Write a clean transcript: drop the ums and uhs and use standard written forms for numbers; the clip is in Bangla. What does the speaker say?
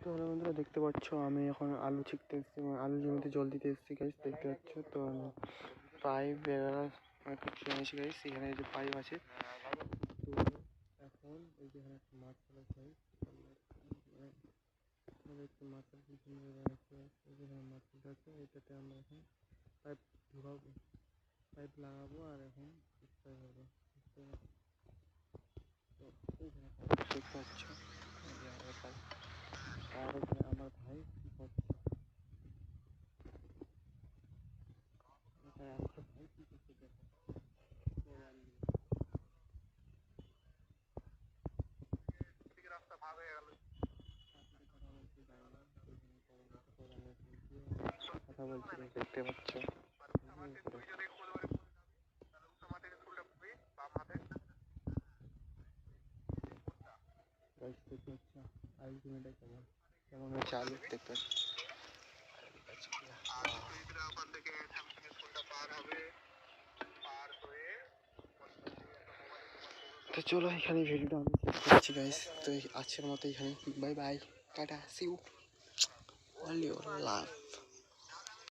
তো হ্যালো বন্ধুরা, দেখতে পাচ্ছ আমি এখন আলু ছিঁড়তে এসেছি, আলু জমিতে জল দিতে এসেছি গাইস। দেখতে পাচ্ছ তো পাইপ বেড়া কিছু এনেছি গাইস। এখানে যে পাইপ আছে, তো এখন এই যে এখানে একটা মাছ ফেলাচ্ছে মাছ এখানে মাছ ফেলতে আছে। এটাতে আমরা এখন পাইপ ঢুকাবো, পাইপ লাগাবো আর এখন চেষ্টা করবো। তো এইখানে দেখতে পাচ্ছ আর আমার ভাই কি করছে, আমার ভাই কি করছে দেখো। রাস্তা ভাগ হয়ে গেল, কথা বলছি দেখতে পাচ্ছ। আলটিমেটটা কেমন কেমন হচ্ছে আলু দেখতে পাচ্ছি। তো চলো এখানে ভিডিওটা আমি শেষ করছি গাইস। তো আজকের মতো এখানে bye bye, tata, see you, all your love.